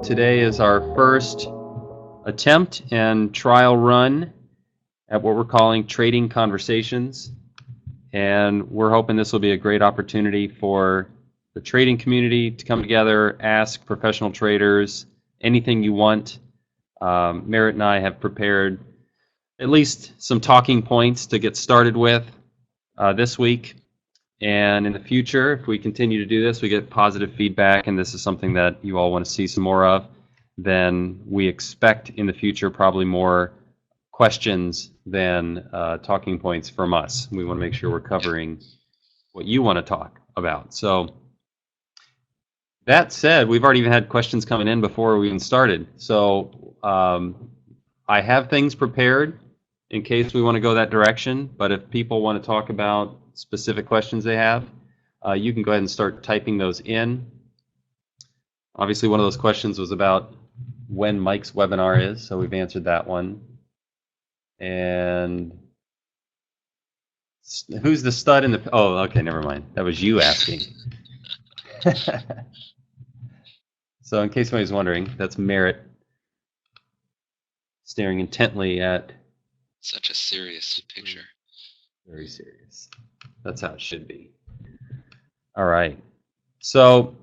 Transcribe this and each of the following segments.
Today is our first attempt and trial run at what we're calling Trading Conversations. And we're hoping this will be a great opportunity for the trading community to come together, ask professional traders anything you want. Merritt and I have prepared at least some talking points to get started with this week. And in the future, if we continue to do this, we get positive feedback, and this is something that you all want to see some more of, then we expect in the future probably more questions than talking points from us. We want to make sure we're covering what you want to talk about. So that said, we've already even had questions coming in before we even started. So I have things prepared in case we want to go that direction, but if people want to talk about specific questions they have, you can go ahead and start typing those in. Obviously, one of those questions was about when Mike's webinar is, so we've answered that one. And who's the stud in the... Oh, okay, never mind. That was you asking. So in case anybody's wondering, that's Merritt staring intently at... Such a serious picture. Very serious. That's how it should be. All right. So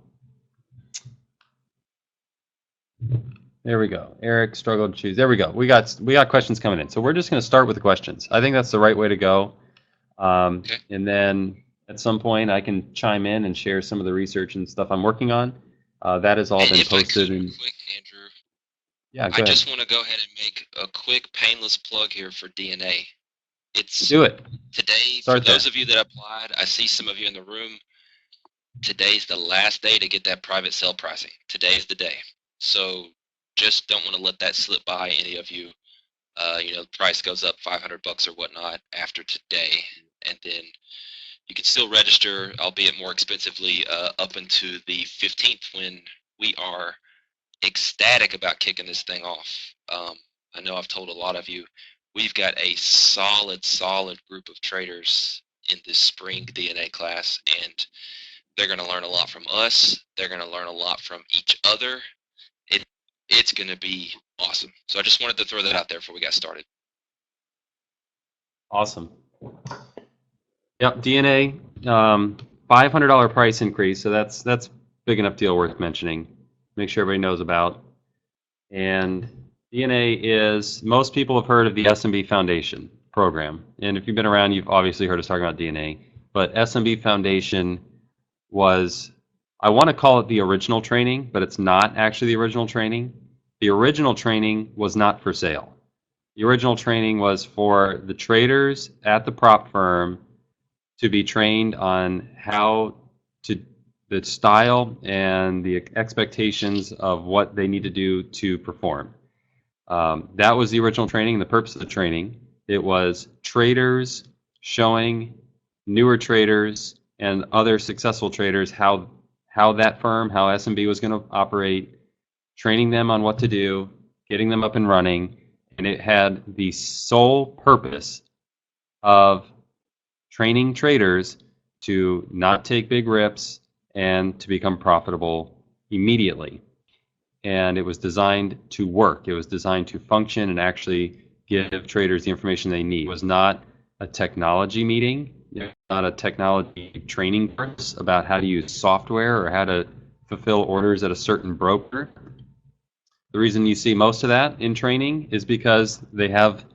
there we go. Eric struggled to choose. There we go. We got questions coming in. So we're just going to start with the questions. I think that's the right way to go. Okay. And then at some point I can chime in and share some of the research and stuff I'm working on. That has all been posted. Quick, Andrew. Yeah, I just want to go ahead and make a quick painless plug here for DNA. Do it. Today, for those of you that applied, I see some of you in the room. Today's the last day to get that private sale pricing. Today's the day. So just don't want to let that slip by any of you. The price goes up $500 or whatnot after today. And then you can still register, albeit more expensively, up into the 15th when we are ecstatic about kicking this thing off. I know I've told a lot of you, we've got a solid group of traders in this spring DNA class, and they're going to learn a lot from us. They're going to learn a lot from each other. It's going to be awesome. So I just wanted to throw that out there before we got started. Awesome. Yep, DNA, $500 price increase. So that's big enough deal worth mentioning. Make sure everybody knows about. And DNA is, most people have heard of the SMB Foundation program. And if you've been around, you've obviously heard us talking about DNA. But SMB Foundation was, I want to call it the original training, but it's not actually the original training. The original training was not for sale. The original training was for the traders at the prop firm to be trained on how to, the style and the expectations of what they need to do to perform. That was the original training and the purpose of the training. It was traders showing newer traders and other successful traders how that firm, how SMB was going to operate, training them on what to do, getting them up and running, and it had the sole purpose of training traders to not take big rips and to become profitable immediately. And it was designed to work. It was designed to function and actually give traders the information they need. It was not a technology meeting, not a technology training course about how to use software or how to fulfill orders at a certain broker. The reason you see most of that in training is because they have,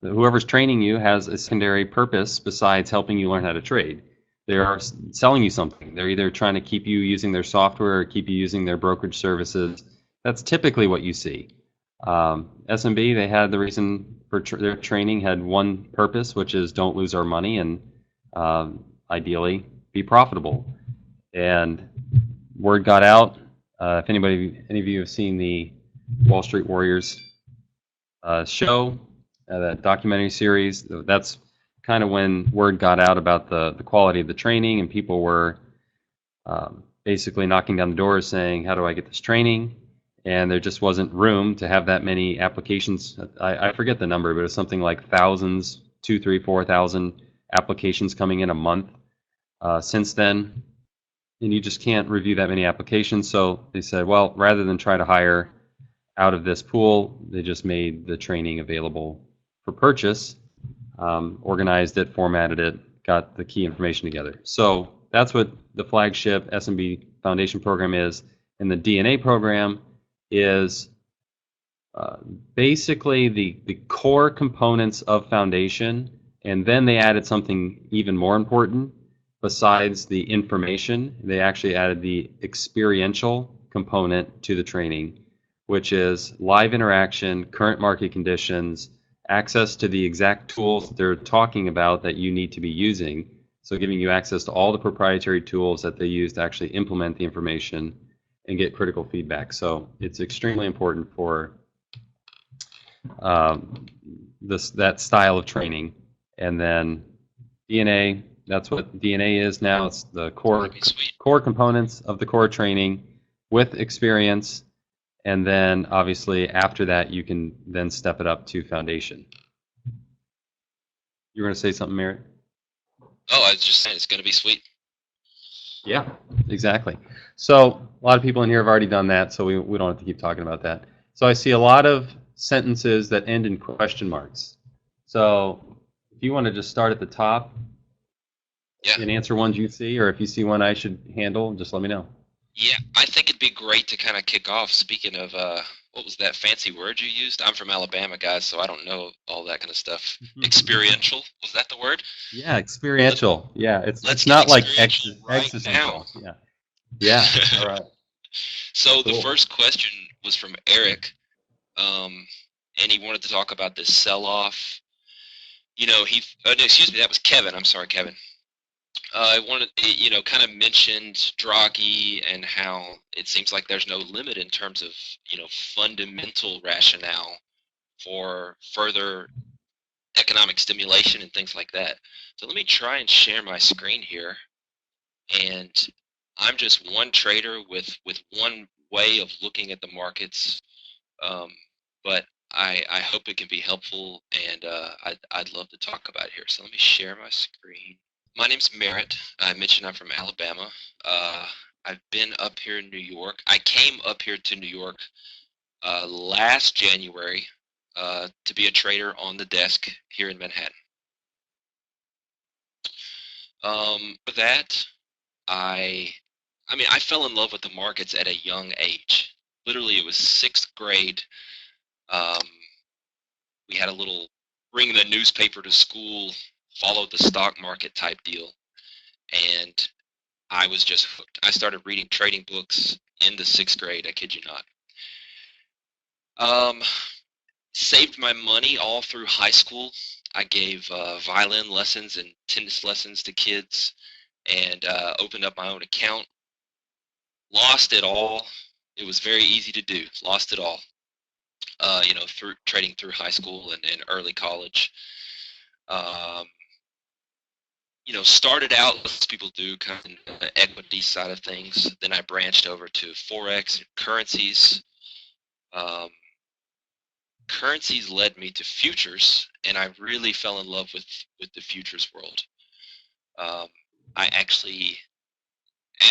whoever's training you has a secondary purpose besides helping you learn how to trade. They are selling you something. They're either trying to keep you using their software or keep you using their brokerage services. That's typically what you see. SMB, they had the reason for their training had one purpose, which is don't lose our money and ideally be profitable. And word got out. If any of you have seen the Wall Street Warriors show, that documentary series, that's kind of when word got out about the quality of the training, and people were basically knocking down the doors saying, how do I get this training? And there just wasn't room to have that many applications. I forget the number, but it was something like thousands, 2,000, 3,000, 4,000 applications coming in a month since then, and you just can't review that many applications. So they said, well, rather than try to hire out of this pool, they just made the training available for purchase, organized it, formatted it, got the key information together. So that's what the flagship SMB Foundation program is. And the DNA program is basically the core components of Foundation, and then they added something even more important. Besides the information, they actually added the experiential component to the training, which is live interaction, current market conditions, access to the exact tools that they're talking about that you need to be using. So giving you access to all the proprietary tools that they use to actually implement the information and get critical feedback. So it's extremely important for that style of training. And then DNA, that's what DNA is now. It's the core components of the core training with experience. And then obviously after that, you can then step it up to Foundation. You were going to say something, Merritt? Oh, I was just saying it's going to be sweet. Yeah, exactly. So a lot of people in here have already done that, so we don't have to keep talking about that. So I see a lot of sentences that end in question marks. So if you want to just start at the top and answer ones you see, or if you see one I should handle, just let me know. Yeah, I think it'd be great to kind of kick off. Speaking of, what was that fancy word you used? I'm from Alabama, guys, so I don't know all that kind of stuff. Experiential, was that the word? Yeah, experiential. Yeah, Let's not like right existential. now. Yeah. All right. So Cool. the first question was from Eric, and he wanted to talk about this sell-off. You know, no, excuse me, that was Kevin. I'm sorry, Kevin. I wanted, kind of mentioned Draghi and how it seems like there's no limit in terms of, fundamental rationale for further economic stimulation and things like that. So let me try and share my screen here. And I'm just one trader with one way of looking at the markets, but I hope it can be helpful, and I'd love to talk about it here. So let me share my screen. My name's Merritt. I mentioned I'm from Alabama. I've been up here in New York. I came up here to New York last January to be a trader on the desk here in Manhattan. For that, I fell in love with the markets at a young age. Literally, it was 6th grade. We had a little bring the newspaper to school, follow the stock market type deal. And I was just hooked. I started reading trading books in the 6th grade. I kid you not. Saved my money all through high school. I gave violin lessons and tennis lessons to kids, and opened up my own account. Lost it all. It was very easy to do. Lost it all. Through trading through high school and early college. Started out as people do, kind of the equity side of things. Then I branched over to Forex and currencies. Currencies led me to futures, and I really fell in love with the futures world. I actually,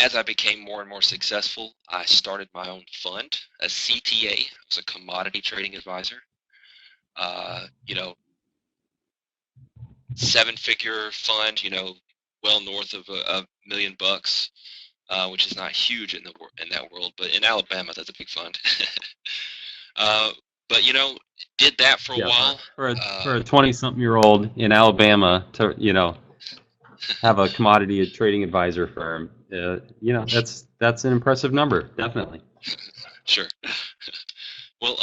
as I became more and more successful, I started my own fund, a CTA. I was a commodity trading advisor. 7-figure fund, well north of $1 million, which is not huge in that world, but in Alabama, that's a big fund. But did that for a while. For a 20-something-year-old in Alabama to have a commodity trading advisor firm, that's an impressive number, definitely. Sure. Well,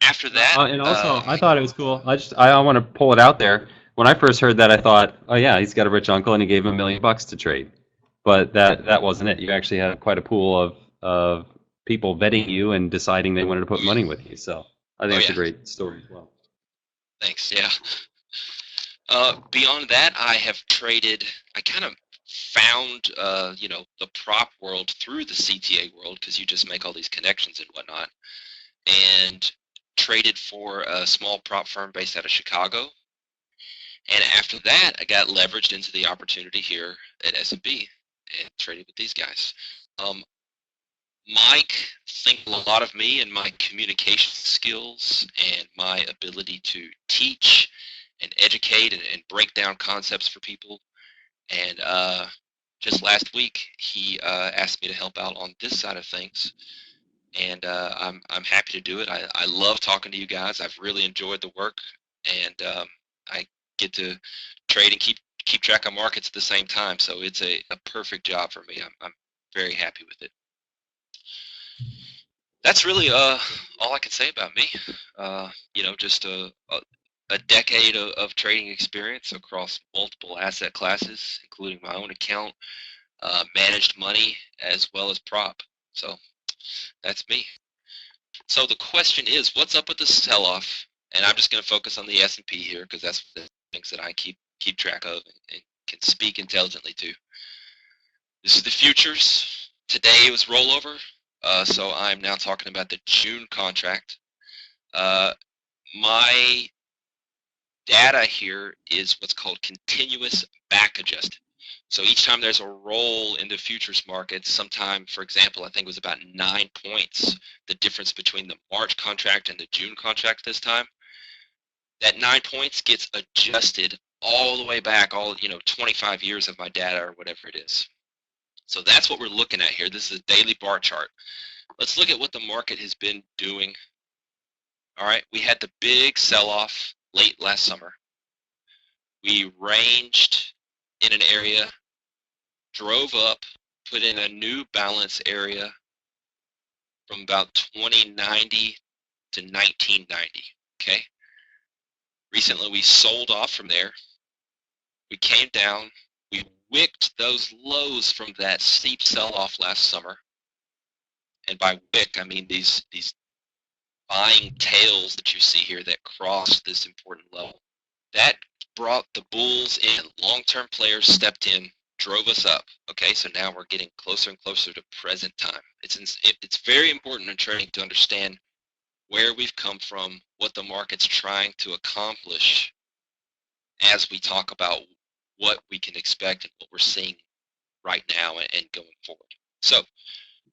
after that, and also I thought it was cool. I want to pull it out there. When I first heard that, I thought, oh yeah, he's got a rich uncle and he gave him $1 million to trade. But that wasn't it. You actually had quite a pool of people vetting you and deciding they wanted to put money with you. So I think it's a great story as well. Thanks. Yeah. Beyond that, I have traded. I kind of found, the prop world through the CTA world, because you just make all these connections and whatnot, and traded for a small prop firm based out of Chicago. And after that, I got leveraged into the opportunity here at S&B and traded with these guys. Mike thinks a lot of me and my communication skills and my ability to teach and educate and break down concepts for people. And just last week, he asked me to help out on this side of things. And I'm happy to do it. I love talking to you guys. I've really enjoyed the work, and I get to trade and keep track of markets at the same time. So it's a perfect job for me. I'm very happy with it. That's really all I can say about me. You know, just a decade of trading experience across multiple asset classes, including my own account, managed money, as well as prop. So that's me. So the question is, what's up with the sell-off? And I'm just going to focus on the S&P here because that's the things that I keep track of and can speak intelligently to. This is the futures. Today was rollover, so I'm now talking about the June contract. My data here is what's called continuous back adjusted. So each time there's a roll in the futures market, sometime, for example, I think it was about 9 points, the difference between the March contract and the June contract this time, that 9 points gets adjusted all the way back, 25 years of my data or whatever it is. So that's what we're looking at here. This is a daily bar chart. Let's look at what the market has been doing. All right, we had the big sell-off late last summer. We ranged in an area, drove up, put in a new balance area from about 2090 to 1990, okay? Recently, we sold off from there. We came down, we wicked those lows from that steep sell-off last summer. And by wick, I mean these buying tails that you see here that crossed this important level. That brought the bulls in. Long-term players stepped in, drove us up. Okay, so now we're getting closer and closer to present time. It's very important in trading to understand where we've come from, what the market's trying to accomplish as we talk about what we can expect and what we're seeing right now and going forward. So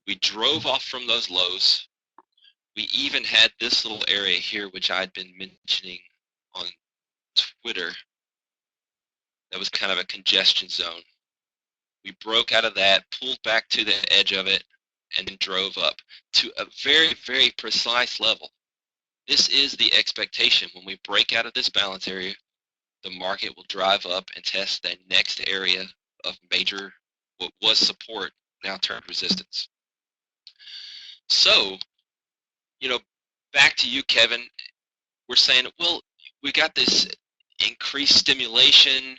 we drove off from those lows. We even had this little area here, which I'd been mentioning on Twitter. That was kind of a congestion zone. We broke out of that, pulled back to the edge of it, and then drove up to a very, very precise level. This is the expectation. When we break out of this balance area, the market will drive up and test that next area of major, what was support, now turned resistance. So, back to you, Kevin. We're saying, well, we got this increased stimulation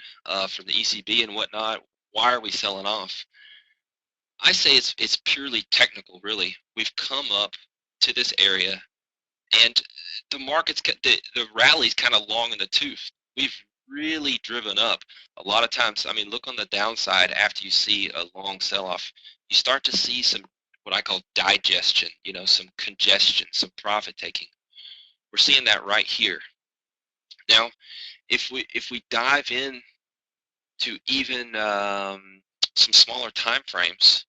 from the ECB and whatnot. Why are we selling off? I say it's purely technical, really. We've come up to this area, and the market's the rally's kind of long in the tooth. We've really driven up. A lot of times, I mean, look on the downside after you see a long sell-off. You start to see some what I call digestion, some congestion, some profit taking. We're seeing that right here. Now, if we dive in to even some smaller time frames,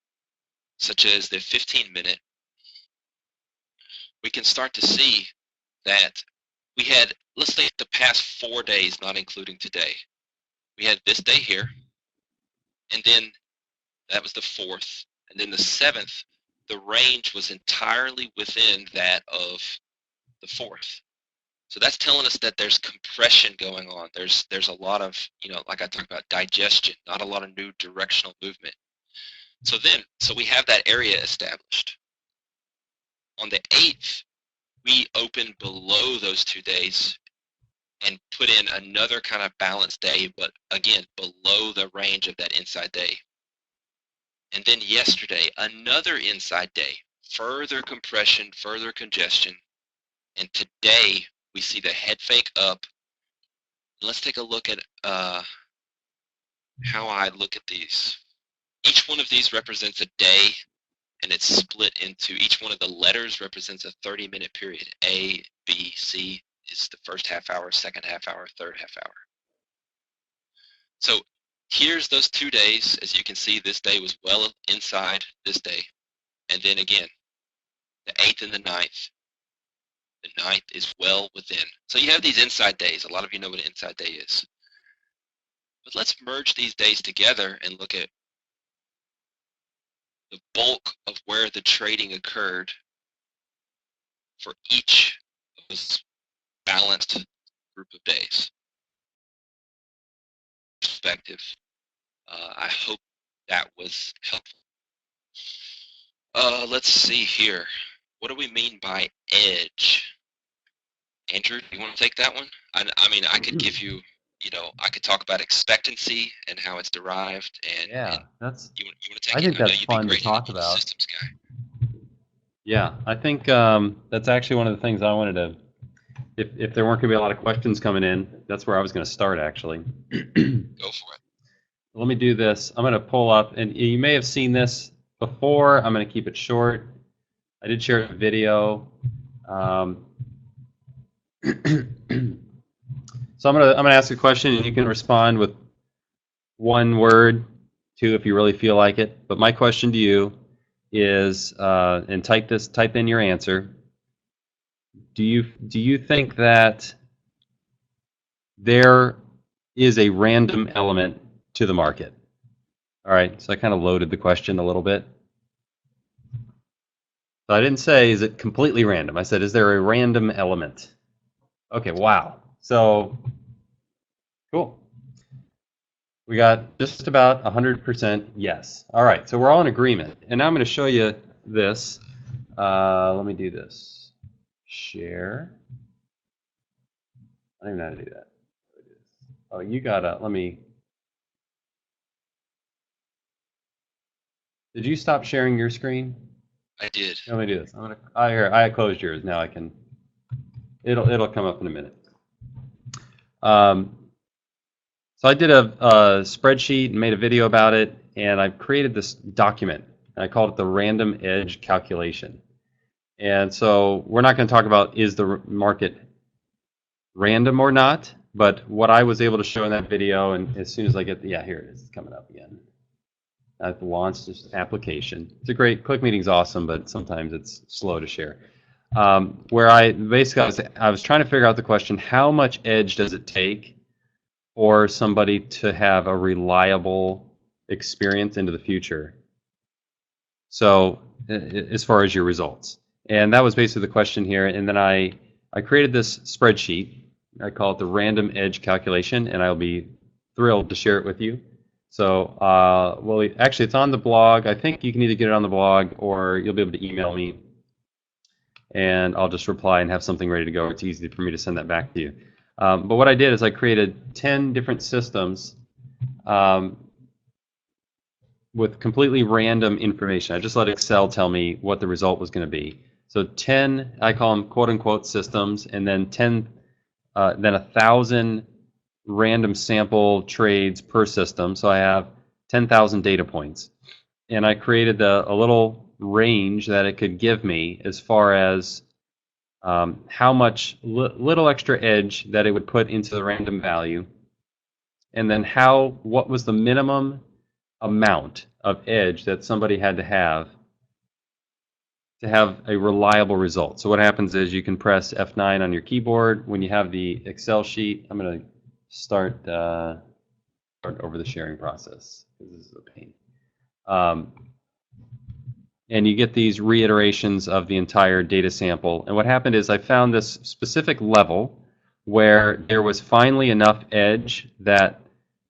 such as the 15-minute, we can start to see that we had, let's say, the past 4 days, not including today. We had this day here, and then that was the 4th, and then the 7th, the range was entirely within that of the 4th. So that's telling us that there's compression going on. There's a lot of, like I talked about, digestion, not a lot of new directional movement. So we have that area established. On the 8th, we opened below those 2 days and put in another kind of balanced day, but again, below the range of that inside day. And then yesterday, another inside day, further compression, further congestion. And today, we see the head fake up. Let's take a look at how I look at these. Each one of these represents a day, and it's split into, each one of the letters represents a 30-minute period. A, B, C is the first half hour, second half hour, third half hour. So here's those 2 days. As you can see, this day was well inside this day. And then again, the 8th and the 9th. The 9th is well within. So you have these inside days. A lot of you know what an inside day is. But let's merge these days together and look at the bulk of where the trading occurred for each of those balanced group of days. Perspective. I hope that was helpful. Let's see here. What do we mean by edge? Andrew, do you want to take that one? I mean, I could give you, I could talk about expectancy and how it's derived. And Yeah, and you want to take I it? think I know that's you'd be fun to great talk at about. systems guy. Yeah, I think that's actually one of the things I wanted to. If there weren't going to be a lot of questions coming in, that's where I was going to start actually. Go for it. Let me do this. I'm going to pull up, and you may have seen this before. I'm going to keep it short. I did share a video. So I'm gonna ask a question, and you can respond with one word, two if you really feel like it. But my question to you is, and type in your answer. Do you think that there is a random element to the market? All right, so I kind of loaded the question a little bit. So I didn't say, is it completely random? I said, is there a random element? Okay, wow. So, cool. We got just about 100% yes. All right, so we're all in agreement. And now I'm going to show you this. Let me do this. Share. I don't even know how to do that. Oh, you gotta, let me. Did you stop sharing your screen? I did. Let me do this. I closed yours. Now I can. It'll come up in a minute. So I did a spreadsheet and made a video about it, and I've created this document. And I called it the random edge calculation. And so we're not going to talk about is the market random or not, but what I was able to show in that video, and as soon as I get yeah, here it is, it's coming up again. I've launched this application. It's a great, ClickMeeting's awesome, but sometimes it's slow to share. Where I basically, I was trying to figure out the question, how much edge does it take for somebody to have a reliable experience into the future? So as far as your results. And that was basically the question here. And then I created this spreadsheet. I call it the random edge calculation, and I'll be thrilled to share it with you. So, well, actually, it's on the blog. I think you can either get it on the blog or you'll be able to email me, and I'll just reply and have something ready to go. It's easy for me to send that back to you. But what I did is I created 10 different systems with completely random information. I just let Excel tell me what the result was going to be. So 10, I call them quote-unquote systems, and then 1,000 random sample trades per system. So I have 10,000 data points. And I created a little range that it could give me as far as how much little extra edge that it would put into the random value. And then what was the minimum amount of edge that somebody had to have a reliable result. So what happens is you can press F9 on your keyboard when you have the Excel sheet. I'm going to start over the sharing process. This is a pain. And you get these reiterations of the entire data sample. And what happened is I found this specific level where there was finally enough edge that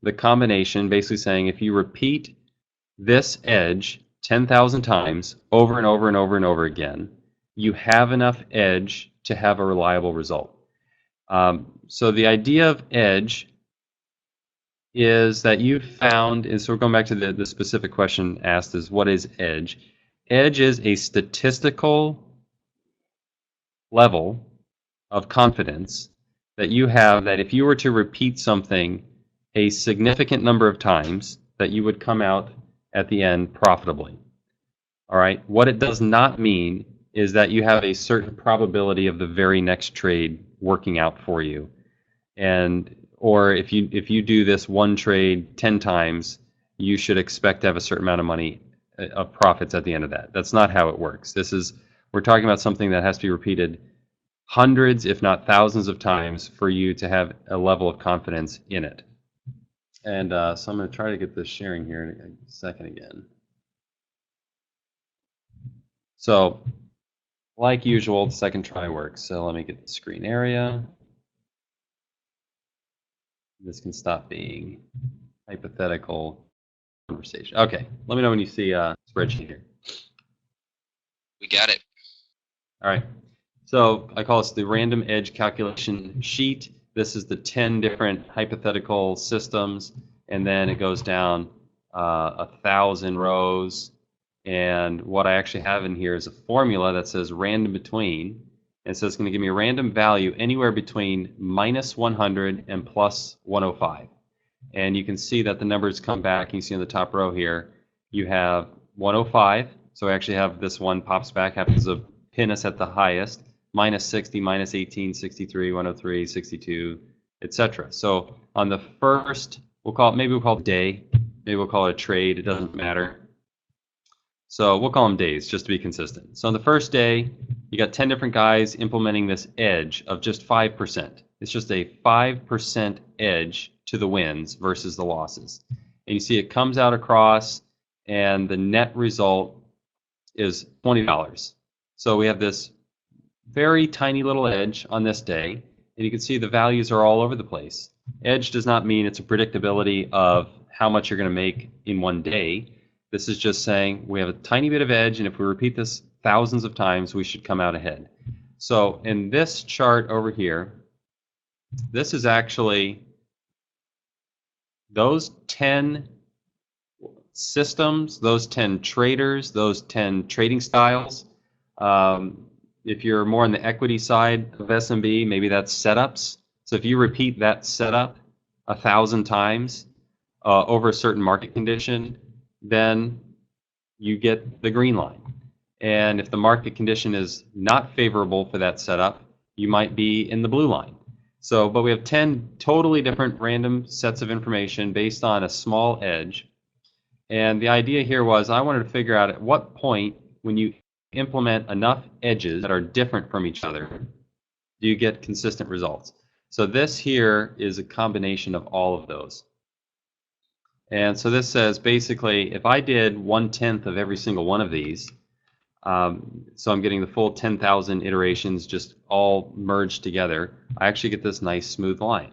the combination, basically saying if you repeat this edge 10,000 times over and over and over and over again, you have enough edge to have a reliable result. So the idea of edge is that you found, and so we're going back to the specific question asked is what is edge? Edge is a statistical level of confidence that you have that if you were to repeat something a significant number of times, that you would come out at the end profitably. All right. What it does not mean is that you have a certain probability of the very next trade working out for you. And or if you do this one trade 10 times, you should expect to have a certain amount of money of profits at the end of that. That's not how it works. We're talking about something that has to be repeated hundreds, if not thousands of times for you to have a level of confidence in it. And so I'm going to try to get this sharing here in a second again. So, like usual, the second try works. So let me get the screen area. This can stop being hypothetical conversation. Okay, let me know when you see a spreadsheet here. We got it. All right. So I call this the random edge calculation sheet. This is the 10 different hypothetical systems, and then it goes down 1,000 rows. And what I actually have in here is a formula that says random between. And so it's going to give me a random value anywhere between minus 100 and plus 105. And you can see that the numbers come back. You can see on the top row here, you have 105. So I actually have this one pops back, happens to pin us at the highest, minus 60, minus 18, 63, 103, 62, etc. So on the first, maybe we'll call it day, maybe we'll call it a trade, it doesn't matter. So we'll call them days just to be consistent. So on the first day, you got 10 different guys implementing this edge of just 5%. It's just a 5% edge to the wins versus the losses. And you see it comes out across, and the net result is $20. So we have this very tiny little edge on this day, and you can see the values are all over the place. Edge does not mean it's a predictability of how much you're going to make in one day. This is just saying we have a tiny bit of edge, and if we repeat this thousands of times, we should come out ahead. So in this chart over here, this is actually those 10 systems, those 10 traders, those 10 trading styles. If you're more on the equity side of SMB, maybe that's setups. So if you repeat that setup 1,000 times over a certain market condition, then you get the green line. And if the market condition is not favorable for that setup, you might be in the blue line. So, but we have 10 totally different random sets of information based on a small edge. And the idea here was I wanted to figure out at what point, when you implement enough edges that are different from each other, do you get consistent results. So this here is a combination of all of those. And so this says basically if I did 1/10 of every single one of these, so I'm getting the full 10,000 iterations just all merged together, I actually get this nice smooth line.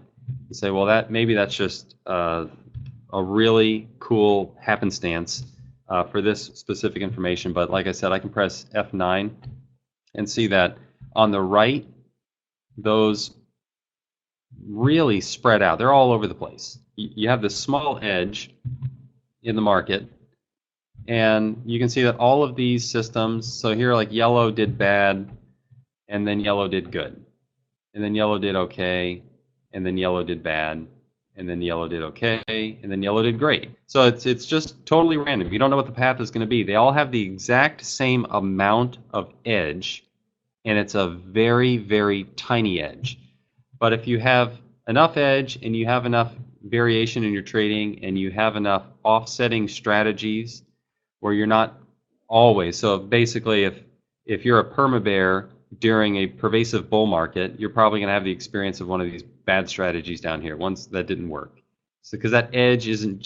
You say, well, maybe that's just a really cool happenstance for this specific information, but like I said, I can press F9 and see that on the right, those really spread out. They're all over the place. You have this small edge in the market, and you can see that all of these systems, so here like yellow did bad, and then yellow did good, and then yellow did okay, and then yellow did bad, and then yellow did okay, and then yellow did great. So it's just totally random. You don't know what the path is going to be. They all have the exact same amount of edge, and it's a very, very tiny edge. But if you have enough edge and you have enough variation in your trading and you have enough offsetting strategies where you're not always, so basically if you're a perma bear during a pervasive bull market, you're probably going to have the experience of one of these bad strategies down here, ones that didn't work. So because that edge isn't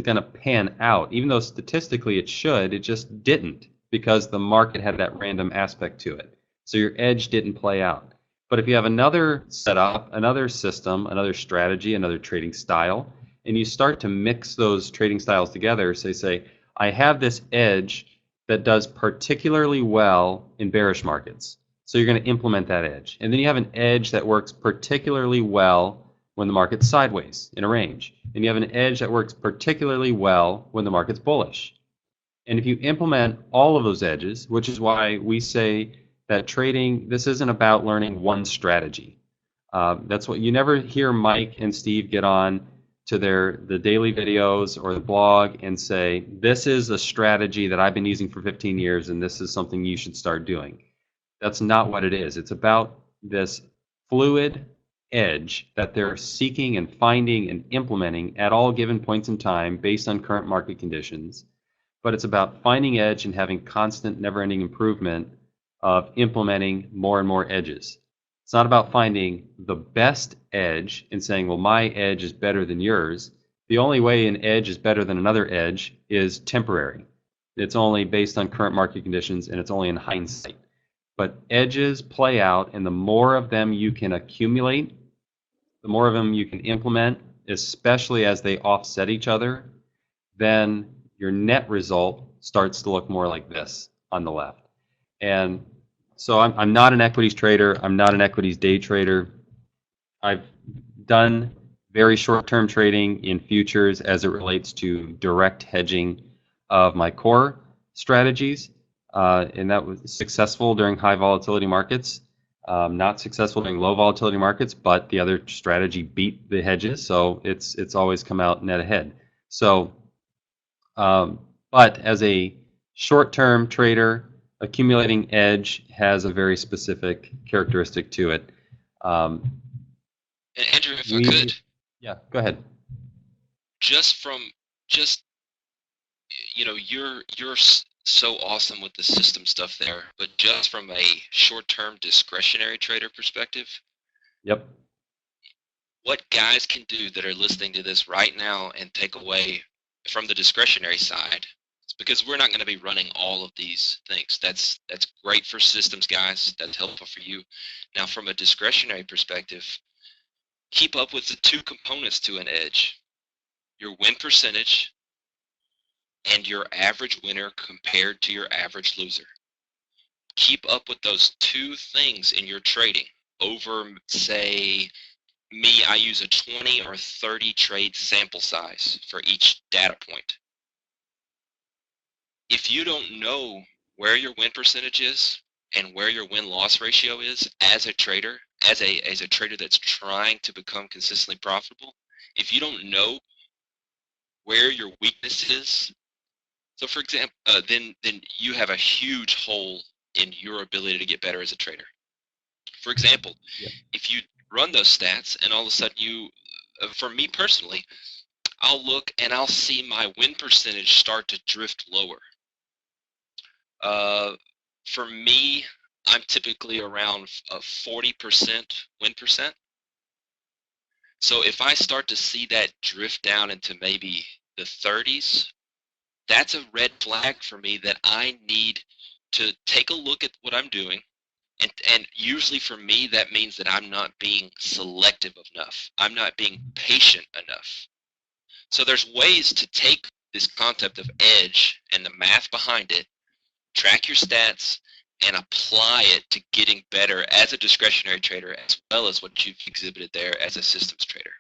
going to pan out, even though statistically it should, it just didn't because the market had that random aspect to it. So your edge didn't play out. But if you have another setup, another system, another strategy, another trading style, and you start to mix those trading styles together, so you say, I have this edge that does particularly well in bearish markets. So you're going to implement that edge. And then you have an edge that works particularly well when the market's sideways in a range. And you have an edge that works particularly well when the market's bullish. And if you implement all of those edges, which is why we say that trading, this isn't about learning one strategy. That's what you never hear Mike and Steve get on to the daily videos or the blog and say, this is a strategy that I've been using for 15 years and this is something you should start doing. That's not what it is. It's about this fluid edge that they're seeking and finding and implementing at all given points in time based on current market conditions. But it's about finding edge and having constant, never-ending improvement of implementing more and more edges. It's not about finding the best edge and saying, well, my edge is better than yours. The only way an edge is better than another edge is temporary. It's only based on current market conditions, and it's only in hindsight. But edges play out, and the more of them you can accumulate, the more of them you can implement, especially as they offset each other, then your net result starts to look more like this on the left. And so I'm not an equities trader. I'm not an equities day trader. I've done very short-term trading in futures as it relates to direct hedging of my core strategies, and that was successful during high volatility markets. Not successful during low volatility markets, but the other strategy beat the hedges, so it's always come out net ahead. So, but as a short-term trader, accumulating edge has a very specific characteristic to it. And Andrew, if I could. Yeah, go ahead. Just you're so awesome with the system stuff there, but just from a short-term discretionary trader perspective. Yep. What guys can do that are listening to this right now and take away from the discretionary side, it's because we're not going to be running all of these things. That's great for systems guys. That's helpful for you. Now, from a discretionary perspective, keep up with the two components to an edge: your win percentage and your average winner compared to your average loser. Keep up with those two things in your trading over, say, me, I use a 20 or 30 trade sample size for each data point. If you don't know where your win percentage is and where your win-loss ratio is as a trader, as a trader that's trying to become consistently profitable, if you don't know where your weakness is, so for example, then you have a huge hole in your ability to get better as a trader. For example, if you run those stats and all of a sudden you, for me personally, I'll look and I'll see my win percentage start to drift lower. For me, I'm typically around 40% win percent. So if I start to see that drift down into maybe the 30s, that's a red flag for me that I need to take a look at what I'm doing. And usually for me, that means that I'm not being selective enough. I'm not being patient enough. So there's ways to take this concept of edge and the math behind it, track your stats, and apply it to getting better as a discretionary trader, as well as what you've exhibited there as a systems trader.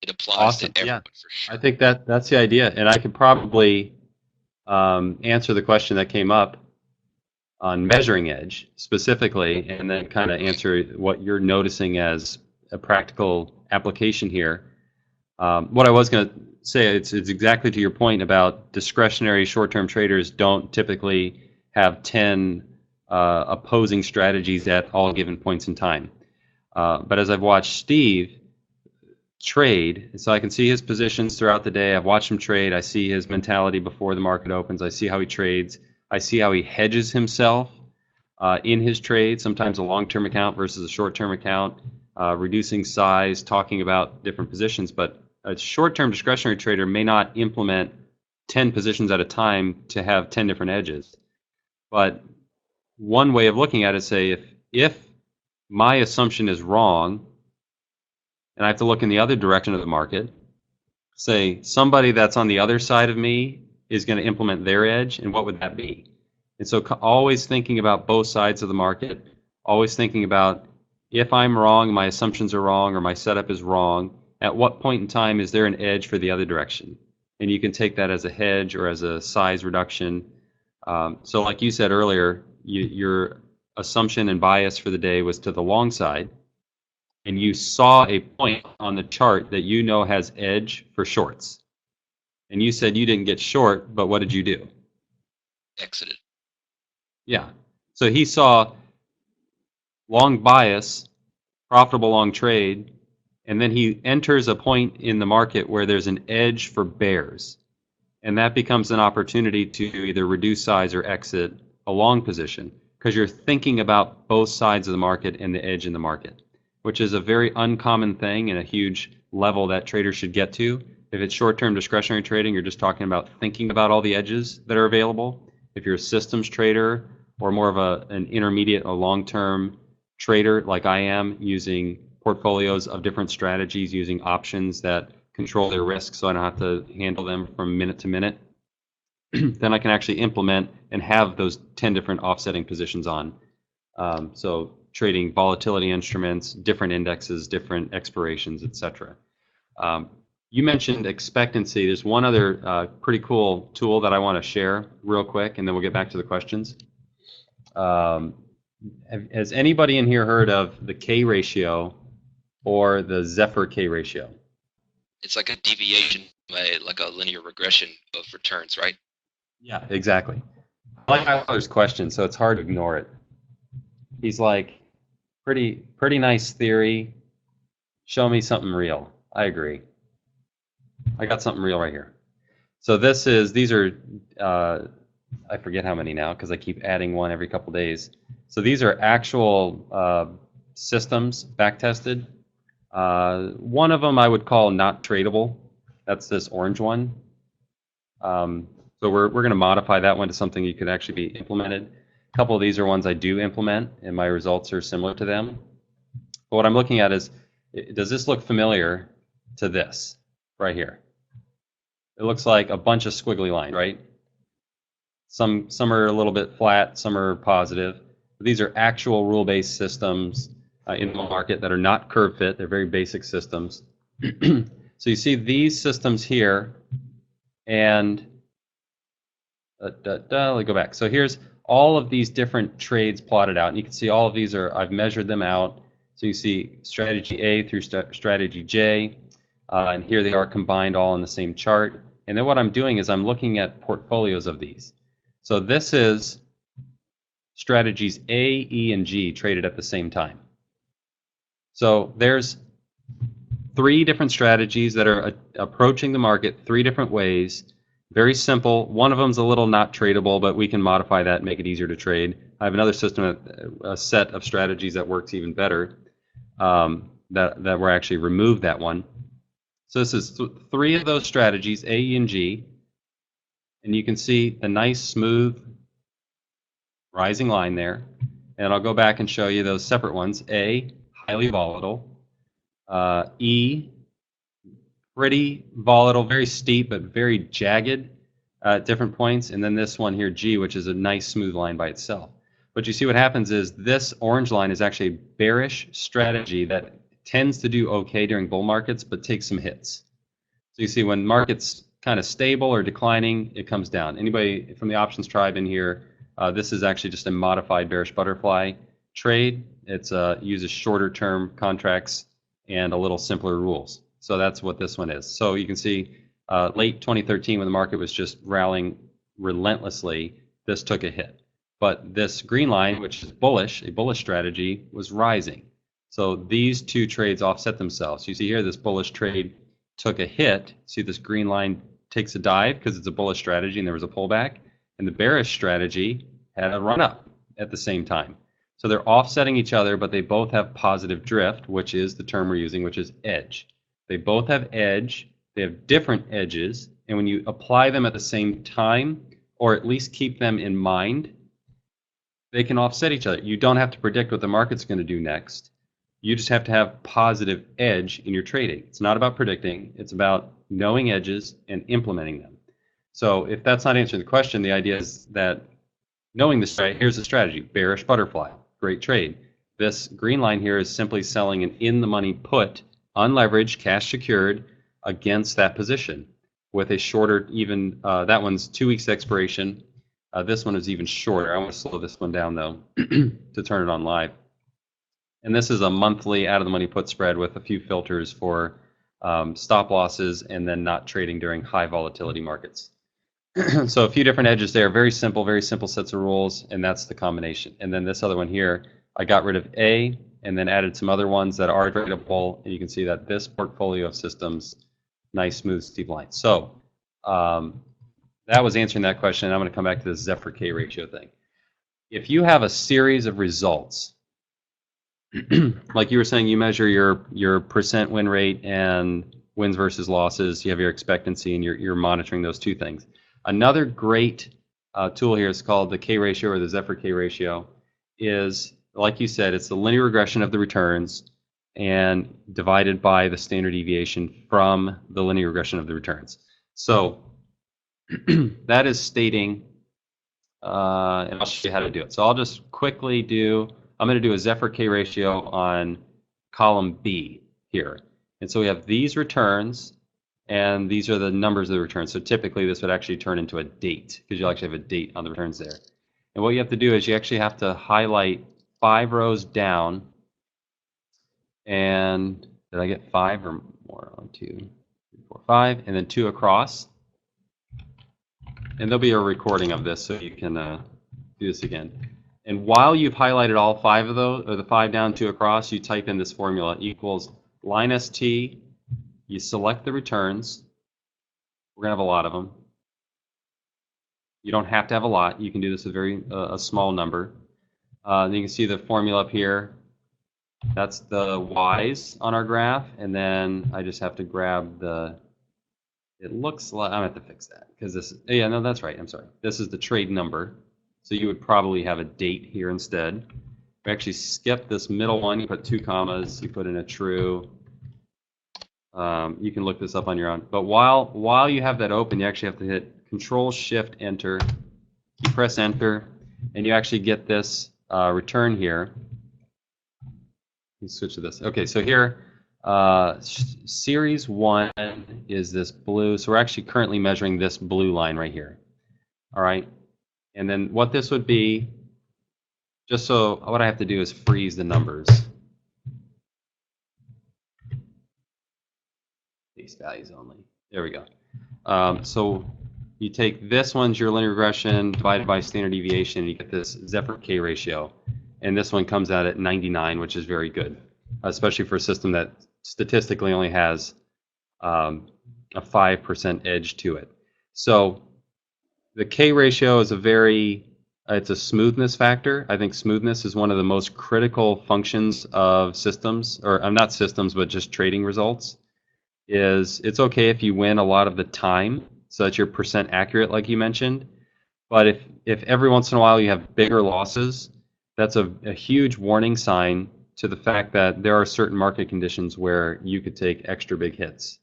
It applies to everyone for sure. I think that's the idea, and I could probably answer the question that came up on measuring edge specifically, and then kind of answer what you're noticing as a practical application here. What I was going to say, it's exactly to your point about discretionary short-term traders don't typically have 10 opposing strategies at all given points in time. But as I've watched Steve trade, so I can see his positions throughout the day. I've watched him trade. I see his mentality before the market opens. I see how he trades. I see how he hedges himself in his trade, sometimes a long-term account versus a short-term account, reducing size, talking about different positions. But a short-term discretionary trader may not implement 10 positions at a time to have 10 different edges. But one way of looking at it is say, if my assumption is wrong, and I have to look in the other direction of the market, say somebody that's on the other side of me is going to implement their edge, and what would that be? And so always thinking about both sides of the market, always thinking about if I'm wrong, my assumptions are wrong, or my setup is wrong, at what point in time is there an edge for the other direction? And you can take that as a hedge or as a size reduction. So like you said earlier, your assumption and bias for the day was to the long side, and you saw a point on the chart that you know has edge for shorts. And you said you didn't get short, but what did you do? Exited. Yeah. So he saw long bias, profitable long trade, and then he enters a point in the market where there's an edge for bears, and that becomes an opportunity to either reduce size or exit a long position because you're thinking about both sides of the market and the edge in the market, which is a very uncommon thing and a huge level that traders should get to. If it's short-term discretionary trading, you're just talking about thinking about all the edges that are available. If you're a systems trader or more of an intermediate or long-term trader like I am, using portfolios of different strategies, using options that control their risk so I don't have to handle them from minute to minute, then I can actually implement and have those 10 different offsetting positions on. So trading volatility instruments, different indexes, different expirations, etc. You mentioned expectancy. There's one other pretty cool tool that I want to share real quick, and then we'll get back to the questions. Has anybody in here heard of the K ratio or the Zephyr K ratio? It's like a deviation, like a linear regression of returns, right? Yeah, exactly. I like Tyler's question, so it's hard to ignore it. He's like, pretty nice theory. Show me something real. I agree. I got something real right here. So these are, I forget how many now because I keep adding one every couple days. So these are actual systems back tested. One of them I would call not tradable. That's this orange one. So we're going to modify that one to something you could actually be implemented. A couple of these are ones I do implement, and my results are similar to them. But what I'm looking at is, does this look familiar to this right here? It looks like a bunch of squiggly lines, right? Some are a little bit flat, some are positive. These are actual rule-based systems in the market that are not curve fit. They're very basic systems. So you see these systems here, and let me go back. So here's all of these different trades plotted out, and you can see all of these are, I've measured them out. So you see strategy A through strategy J, and here they are combined all in the same chart. And then what I'm doing is I'm looking at portfolios of these. So this is strategies A, E, and G traded at the same time. So there's 3 different strategies that are approaching the market 3 different ways. Very simple. One of them is a little not tradable, but we can modify that and make it easier to trade. I have another system, a set of strategies that works even better, that will actually remove that one. So this is 3 of those strategies, A, E, and G. And you can see the nice, smooth, rising line there. And I'll go back and show you those separate ones. A, highly volatile. E, pretty volatile, very steep, but very jagged at different points. And then this one here, G, which is a nice, smooth line by itself. But you see what happens is this orange line is actually a bearish strategy that tends to do okay during bull markets, but takes some hits. So you see when markets kind of stable or declining, it comes down. Anybody from the options tribe in here, this is actually just a modified bearish butterfly trade. It's uses shorter term contracts and a little simpler rules. So that's what this one is. So you can see late 2013 when the market was just rallying relentlessly, this took a hit. But this green line, which is bullish, a bullish strategy, was rising. So these 2 trades offset themselves. You see here this bullish trade took a hit. See this green line takes a dive because it's a bullish strategy and there was a pullback. And the bearish strategy had a run up at the same time. So they're offsetting each other, but they both have positive drift, which is the term we're using, which is edge. They both have edge. They have different edges. And when you apply them at the same time, or at least keep them in mind, they can offset each other. You don't have to predict what the market's going to do next. You just have to have positive edge in your trading. It's not about predicting. It's about knowing edges and implementing them. So if that's not answering the question, the idea is that knowing this, here's the strategy, bearish butterfly, great trade. This green line here is simply selling an in-the-money put, unleveraged, cash secured against that position with a shorter, even, that one's 2 weeks expiration. This one is even shorter. I want to slow this one down though to turn it on live. And this is a monthly out-of-the-money put spread with a few filters for stop losses and then not trading during high volatility markets. So a few different edges there, very simple sets of rules, and that's the combination. And then this other one here, I got rid of A and then added some other ones that are tradable, and you can see that this portfolio of systems, nice, smooth, steep line. So that was answering that question. I'm going to come back to the Zephyr K ratio thing. If you have a series of results, like you were saying, you measure your percent win rate and wins versus losses, you have your expectancy, and you're monitoring those two things. Another great tool here is called the K ratio, or the Zephyr K ratio. Is, like you said, it's the linear regression of the returns and divided by the standard deviation from the linear regression of the returns. So that is stating, and I'll show you how to do it. So I'll just quickly I'm going to do a Zephyr K ratio on column B here. And so we have these returns, and these are the numbers of the returns. So typically this would actually turn into a date, because you'll actually have a date on the returns there. And what you have to do is you actually have to highlight 5 rows down. And did I get 5 or more? 1, 2, 3, 4, 5, and then 2 across. And there'll be a recording of this, so you can do this again. And while you've highlighted all 5 of those, or the 5 down, 2 across, you type in this formula, equals line ST, you select the returns. We're going to have a lot of them. You don't have to have a lot. You can do this with a small number. And you can see the formula up here. That's the Y's on our graph. And then I just have to grab it looks like, I'm going to have to fix that, because this, yeah, no, that's right. I'm sorry. This is the trade number. So you would probably have a date here instead. We actually skip this middle one. You put 2 commas. You put in a true. You can look this up on your own. But while you have that open, you actually have to hit Control Shift Enter. You press Enter, and you actually get this return here. Let's switch to this. Okay, so here, Series 1 is this blue. So we're actually currently measuring this blue line right here. All right. And then what this would be, just so what I have to do is freeze the numbers. These values only. There we go. So you take this one's your linear regression divided by standard deviation, and you get this Zephyr K ratio. And this one comes out at 99, which is very good, especially for a system that statistically only has a 5% edge to it. So the K ratio is it's a smoothness factor. I think smoothness is one of the most critical functions of systems, or not systems, but just trading results. It's okay if you win a lot of the time, so that you're percent accurate, like you mentioned. But if every once in a while you have bigger losses, that's a huge warning sign to the fact that there are certain market conditions where you could take extra big hits,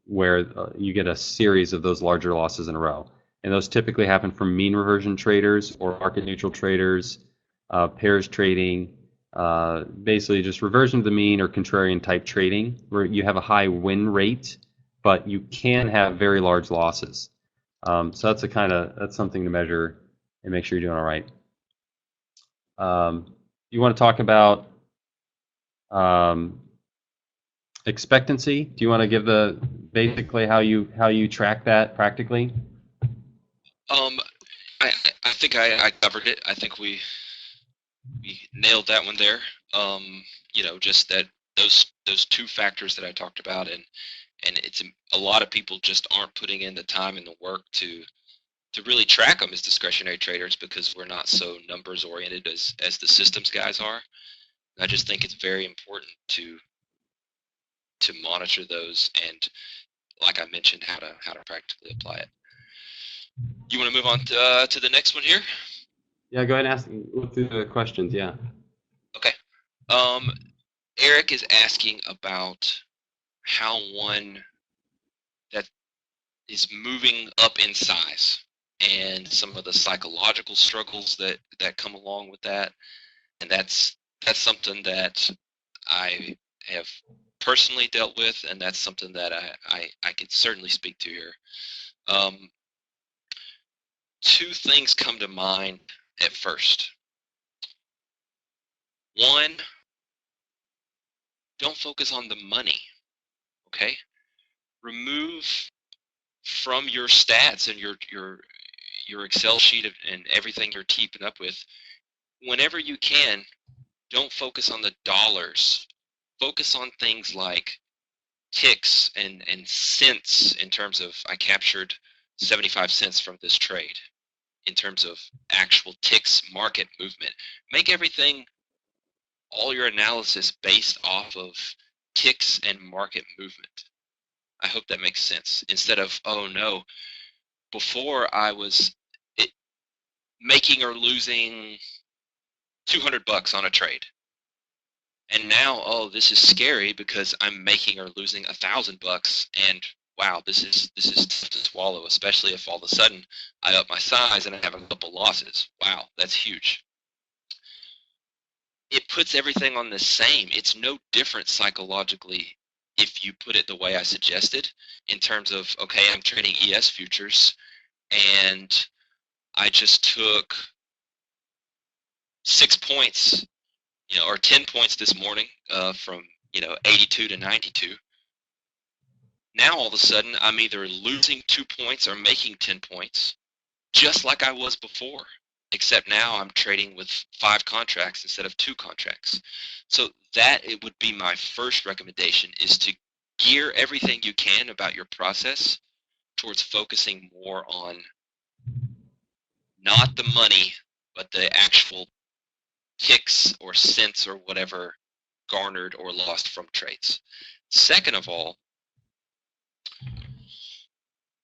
where you get a series of those larger losses in a row. And those typically happen from mean reversion traders or market neutral traders, pairs trading, basically just reversion to the mean or contrarian type trading, where you have a high win rate, but you can have very large losses. So that's something to measure and make sure you're doing all right. You want to talk about expectancy? Do you want to give basically how you track that practically? I think I covered it. I think we nailed that one there. Just that those 2 factors that I talked about, and it's a lot of people just aren't putting in the time and the work to really track them as discretionary traders, because we're not so numbers oriented as the systems guys are. I just think it's very important to monitor those, and like I mentioned, how to practically apply it. You want to move on to the next one here? Yeah, go ahead and look through the questions. Yeah. Okay. Eric is asking about how one that is moving up in size and some of the psychological struggles that come along with that, and that's something that I have personally dealt with, and that's something that I could certainly speak to here. 2 things come to mind at first. One, don't focus on the money, okay? Remove from your stats and your Excel sheet and everything you're keeping up with, whenever you can, Don't focus on the dollars. Focus on things like ticks and cents in terms of I captured 75 cents from this trade in terms of actual ticks market movement. Make everything, all your analysis based off of ticks and market movement. I hope that makes sense. Instead of, oh no, before I was making or losing 200 bucks on a trade. And now, oh, this is scary because I'm making or losing 1,000 bucks, and wow, this is tough to swallow, especially if all of a sudden I up my size and I have a couple losses. Wow, that's huge. It puts everything on the same. It's no different psychologically if you put it the way I suggested in terms of, okay, I'm trading ES futures and I just took 6 points, or 10 points this morning from 82 to 92. Now all of a sudden I'm either losing 2 points or making 10 points, just like I was before, except now I'm trading with 5 contracts instead of 2 contracts. So that it would be my first recommendation, is to gear everything you can about your process towards focusing more on not the money, but the actual ticks or cents or whatever garnered or lost from trades. Second of all,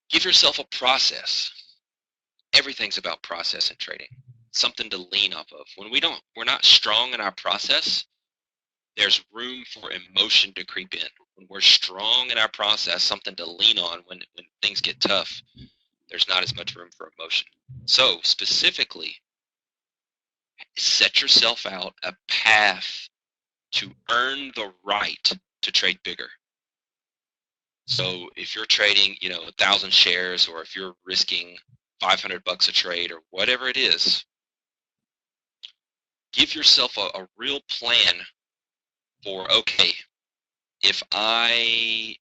give yourself a process. Everything's about process in trading. Something to lean off of. When we're not strong in our process, there's room for emotion to creep in. When we're strong in our process, something to lean on when things get tough, there's not as much room for emotion. So specifically, set yourself out a path to earn the right to trade bigger. So if you're trading, 1,000 shares, or if you're risking 500 bucks a trade, or whatever it is, give yourself a real plan for, okay, if I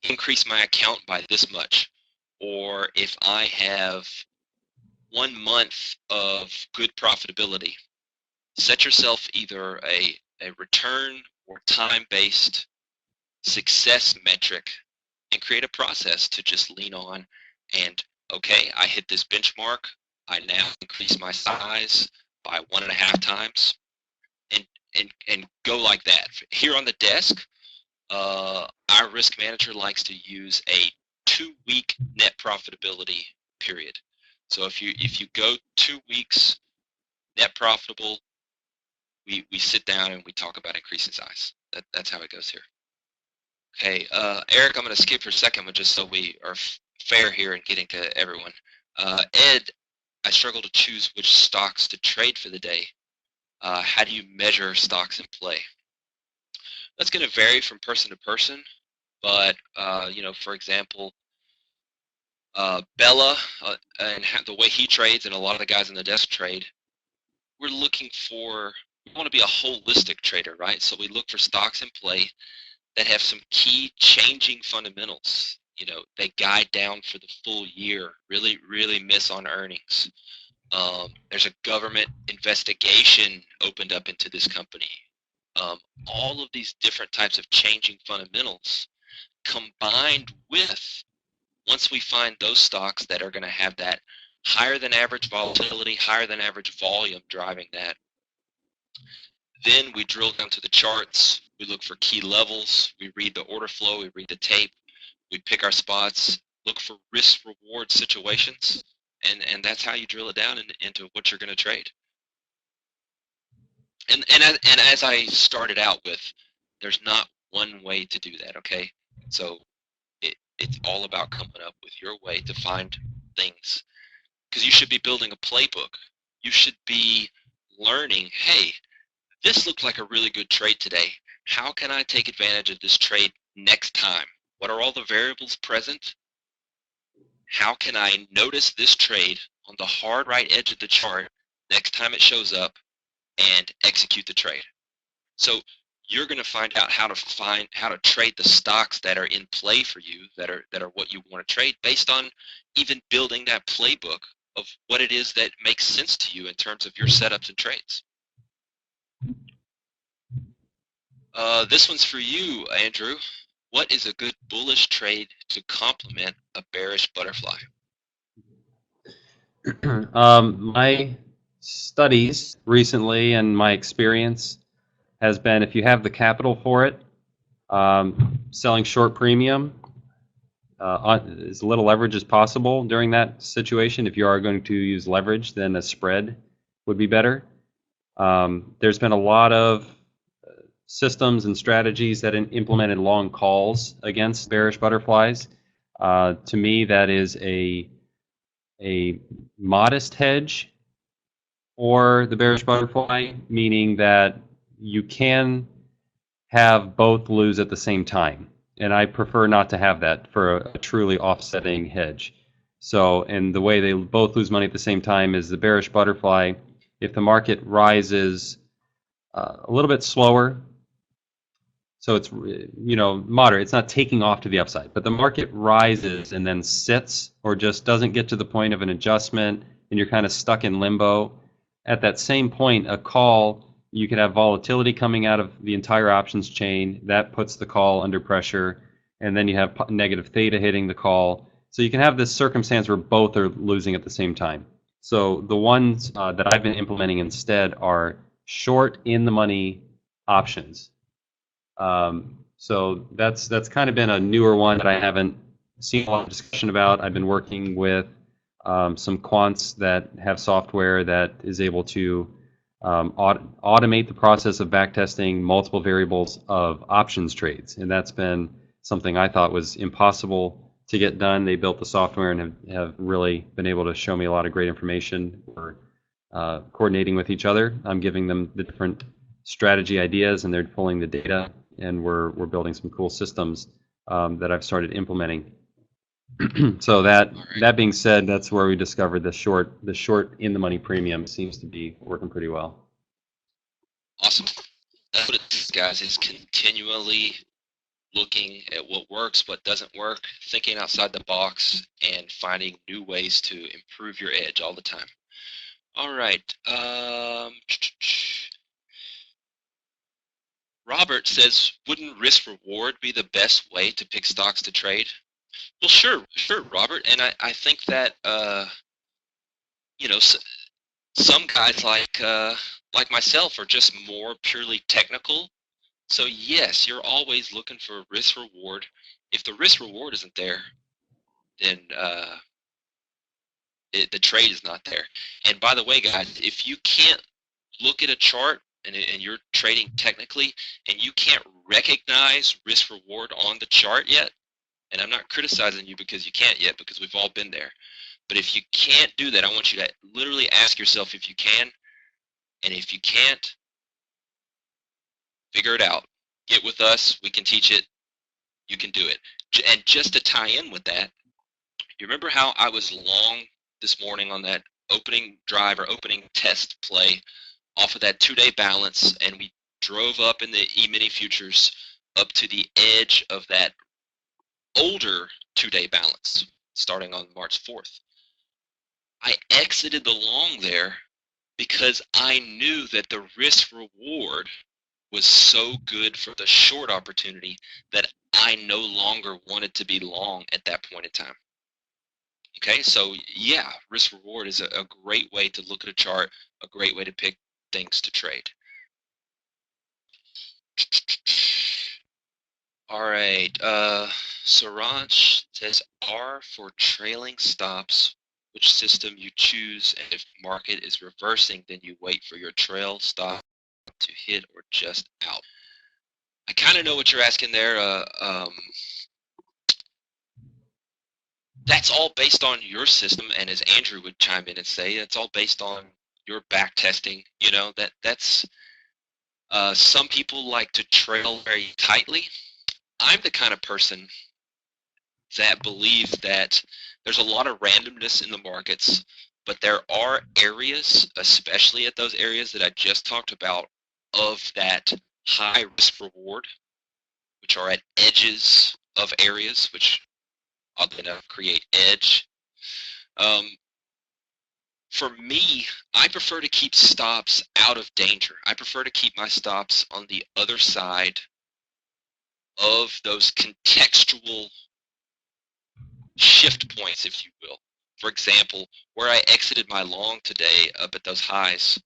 increase my account by this much, or if I have 1 month of good profitability, set yourself either a return or time-based success metric and create a process to just lean on. And okay, I hit this benchmark, I now increase my size by 1.5 times, and go like that. Here on the desk, our risk manager likes to use a 2-week net profitability period. So if you go 2 weeks net profitable, we sit down and we talk about increasing size. That's how it goes here. Okay, Eric, I'm going to skip your second one just so we are fair here and getting to everyone. Ed, I struggle to choose which stocks to trade for the day. How do you measure stocks in play? That's going to vary from person to person, but for example, Bella and the way he trades, and a lot of the guys on the desk trade, we want to be a holistic trader, right? So we look for stocks in play that have some key changing fundamentals. They guide down for the full year, really miss on earnings. There's a government investigation opened up into this company. All of these different types of changing fundamentals combined with, once we find those stocks that are going to have that higher than average volatility, higher than average volume driving that, then we drill down to the charts, we look for key levels, we read the order flow, we read the tape, we pick our spots, look for risk reward situations, and that's how you drill it down into what you're going to trade. And as I started out with, there's not one way to do that, okay? So it's all about coming up with your way to find things, because you should be building a playbook. You should be learning, hey, this looked like a really good trade today. How can I take advantage of this trade next time? What are all the variables present? How can I notice this trade on the hard right edge of the chart next time it shows up and execute the trade? So you're going to find out how to trade the stocks that are in play for you, that are what you want to trade, based on even building that playbook of what it is that makes sense to you in terms of your setups and trades. This one's for you, Andrew. What is a good bullish trade to complement a bearish butterfly? My studies recently and my experience has been if you have the capital for it, selling short premium as little leverage as possible during that situation. If you are going to use leverage, then a spread would be better. There's been a lot of systems and strategies that implemented long calls against bearish butterflies. To me, that is a modest hedge for the bearish butterfly, meaning that you can have both lose at the same time. And I prefer not to have that for a truly offsetting hedge. So, and the way they both lose money at the same time is the bearish butterfly. If the market rises a little bit slower, so it's moderate, it's not taking off to the upside, but the market rises and then sits or just doesn't get to the point of an adjustment, and you're kind of stuck in limbo. At that same point, a call, you could have volatility coming out of the entire options chain that puts the call under pressure, and then you have negative theta hitting the call. So you can have this circumstance where both are losing at the same time. So the ones that I've been implementing instead are short in the money options. So that's kind of been a newer one that I haven't seen a lot of discussion about. I've been working with some quants that have software that is able to automate the process of backtesting multiple variables of options trades, and that's been something I thought was impossible to get done. They built the software and have really been able to show me a lot of great information. We're coordinating with each other. I'm giving them the different strategy ideas, and they're pulling the data, and we're building some cool systems that I've started implementing. So that being said, that's where we discovered the short in the money premium seems to be working pretty well. Awesome. That's what it is, guys, is continually looking at what works, what doesn't work, thinking outside the box, and finding new ways to improve your edge all the time. All right. Robert says, wouldn't risk reward be the best way to pick stocks to trade? Well, sure, Robert. And I think that, some guys like myself are just more purely technical. So yes, you're always looking for risk reward. If the risk reward isn't there, then the trade is not there. And by the way, guys, if you can't look at a chart and you're trading technically and you can't recognize risk reward on the chart yet, and I'm not criticizing you because you can't yet, because we've all been there. But if you can't do that, I want you to literally ask yourself if you can. And if you can't, figure it out. Get with us. We can teach it. You can do it. And just to tie in with that, you remember how I was long this morning on that opening drive or opening test play off of that 2-day balance, and we drove up in the E-mini futures up to the edge of that older 2-day balance starting on March 4th. I exited the long there because I knew that the risk reward was so good for the short opportunity that I no longer wanted to be long at that point in time. Okay, so yeah, risk reward is a great way to look at a chart, a great way to pick things to trade. All right, Saransh says R for trailing stops, which system you choose, and if market is reversing, then you wait for your trail stop to hit or just out. I kind of know what you're asking there. That's all based on your system, and as Andrew would chime in and say, it's all based on your back testing. You know, that's some people like to trail very tightly. I'm the kind of person that believes that there's a lot of randomness in the markets, but there are areas, especially at those areas that I just talked about, of that high risk reward, which are at edges of areas, which oddly enough create edge. For me, I prefer to keep stops out of danger. I prefer to keep my stops on the other side of those contextual shift points, if you will. For example, where I exited my long today up at those highs,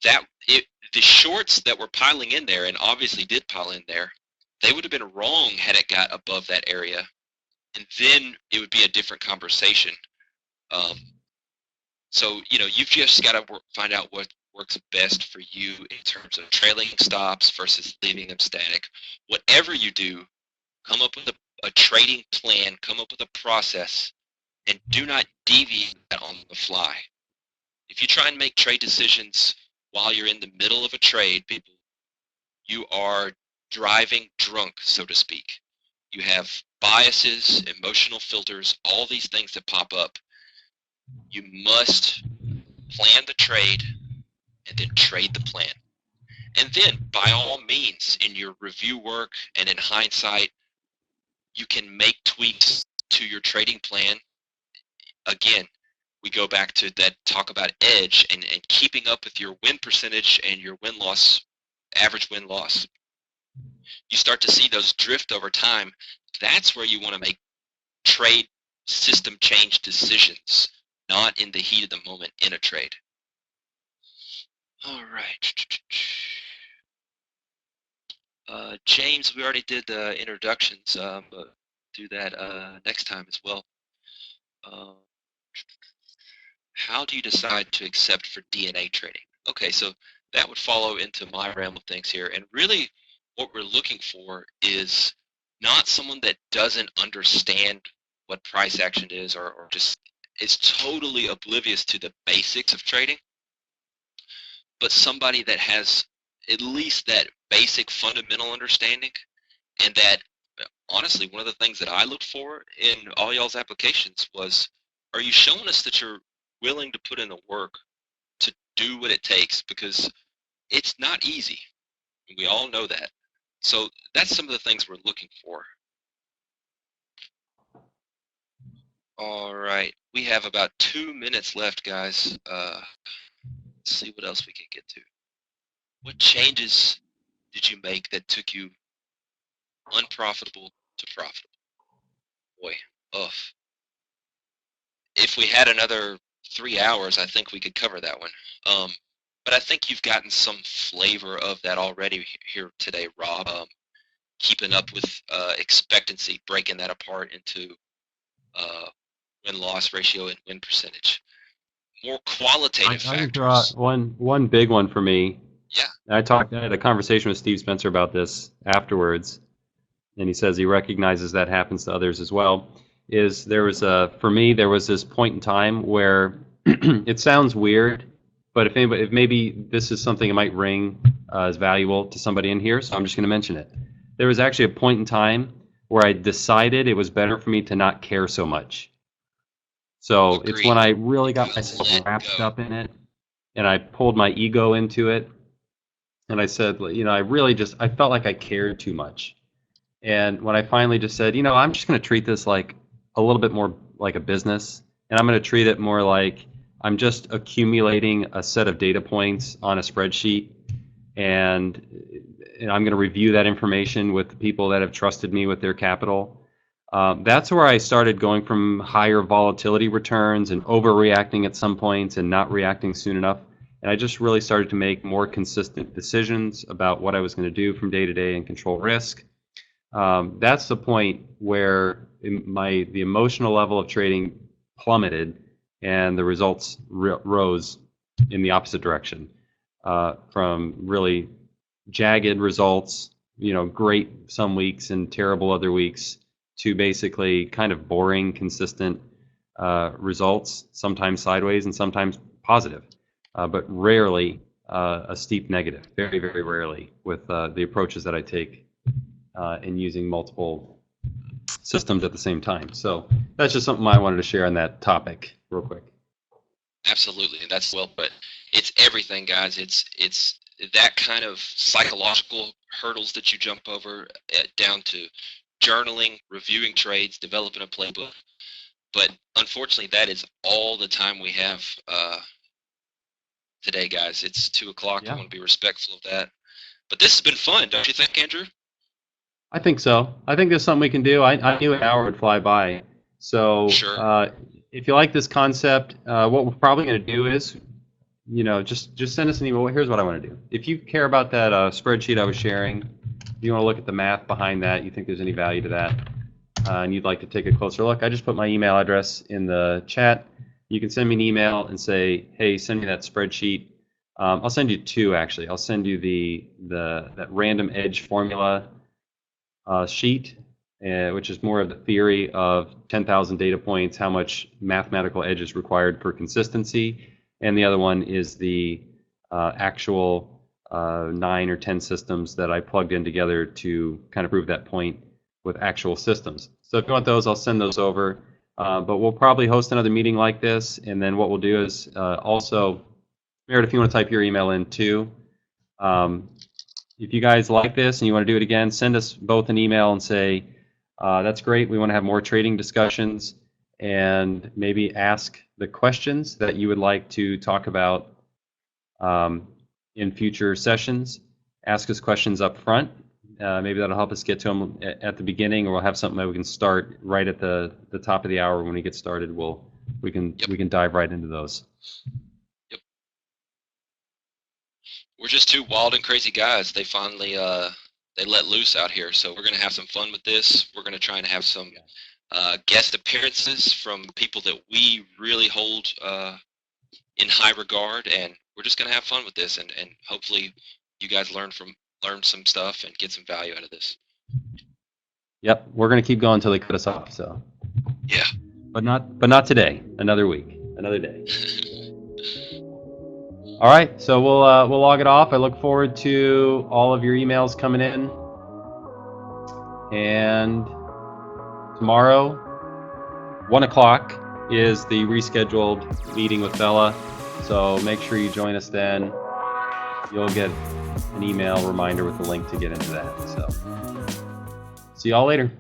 the shorts that were piling in there, and obviously did pile in there, they would have been wrong had it got above that area, and then it would be a different conversation. So you've just got to find out what works best for you in terms of trailing stops versus leaving them static. Whatever you do, come up with a trading plan, come up with a process, and do not deviate on the fly. If you try and make trade decisions while you're in the middle of a trade, people, you are driving drunk, so to speak. You have biases, emotional filters, all these things that pop up. You must plan the trade and then trade the plan. And then, by all means, in your review work and in hindsight, you can make tweaks to your trading plan. Again, we go back to that talk about edge and keeping up with your win percentage and your win-loss, average win-loss. You start to see those drift over time. That's where you want to make trade system change decisions, not in the heat of the moment in a trade. All right. James, we already did the introductions, but do that next time as well. How do you decide to accept for DNA trading? Okay, so that would follow into my realm of things here. And really what we're looking for is not someone that doesn't understand what price action is or just is totally oblivious to the basics of trading, but somebody that has at least that basic fundamental understanding. And that, honestly, one of the things that I looked for in all y'all's applications was, are you showing us that you're willing to put in the work to do what it takes? Because it's not easy. We all know that. So that's some of the things we're looking for. All right, we have about 2 minutes left, guys. Let's see what else we can get to. What changes did you make that took you unprofitable to profitable? Boy, ugh. If we had another 3 hours, I think we could cover that one. But I think you've gotten some flavor of that already here today, Rob. Keeping up with expectancy, breaking that apart into win-loss ratio and win percentage. More qualitative I can factors. draw one big one for me. Yeah. I had a conversation with Steve Spencer about this afterwards, and he says he recognizes that happens to others as well. For me, there was this point in time where it sounds weird, but if maybe this is something that might ring as valuable to somebody in here, so I'm just going to mention it. There was actually a point in time where I decided it was better for me to not care so much. So Agreed. It's when I really got myself wrapped up in it, and I pulled my ego into it, and I said, I felt like I cared too much. And when I finally just said, I'm just going to treat this like a little bit more like a business, and I'm going to treat it more like I'm just accumulating a set of data points on a spreadsheet, and I'm going to review that information with the people that have trusted me with their capital. That's where I started going from higher volatility returns and overreacting at some points and not reacting soon enough. And I just really started to make more consistent decisions about what I was going to do from day to day and control risk. That's the point where the emotional level of trading plummeted and the results rose in the opposite direction, from really jagged results, great some weeks and terrible other weeks, to basically kind of boring, consistent results, sometimes sideways and sometimes positive, but rarely a steep negative, very, very rarely with the approaches that I take in using multiple systems at the same time. So that's just something I wanted to share on that topic real quick. Absolutely, and that's well put. It's everything, guys. It's that kind of psychological hurdles that you jump over, down to journaling, reviewing trades, developing a playbook. But unfortunately, that is all the time we have today, guys. It's 2 o'clock. Yeah. I want to be respectful of that. But this has been fun, don't you think, Andrew? I think so. I think there's something we can do. I knew an hour would fly by. So Sure. if you like this concept, what we're probably going to do is, just send us an email. Here's what I want to do. If you care about that spreadsheet I was sharing, if you want to look at the math behind that, you think there's any value to that, and you'd like to take a closer look, I just put my email address in the chat. You can send me an email and say, hey, send me that spreadsheet. I'll send you two, actually. I'll send you that random edge formula sheet, which is more of the theory of 10,000 data points, how much mathematical edge is required for consistency. And the other one is the actual 9 or 10 systems that I plugged in together to kind of prove that point with actual systems. So if you want those, I'll send those over. But we'll probably host another meeting like this. And then what we'll do is also, Meredith, if you want to type your email in too. If you guys like this and you want to do it again, send us both an email and say, that's great, we want to have more trading discussions, and maybe ask the questions that you would like to talk about in future sessions. Ask us questions up front. Maybe that'll help us get to them at the beginning, or we'll have something that we can start right at the top of the hour when we get started. We can dive right into those. We're just two wild and crazy guys. They finally they let loose out here, so we're gonna have some fun with this. We're gonna try and have some guest appearances from people that we really hold in high regard, and we're just gonna have fun with this, and hopefully you guys learn some stuff and get some value out of this. Yep, we're gonna keep going until they cut us off. So yeah, but not today. Another week, another day. All right, so we'll log it off. I look forward to all of your emails coming in. And tomorrow, 1 o'clock is the rescheduled meeting with Bella. So make sure you join us then. You'll get an email reminder with the link to get into that. So see y'all later.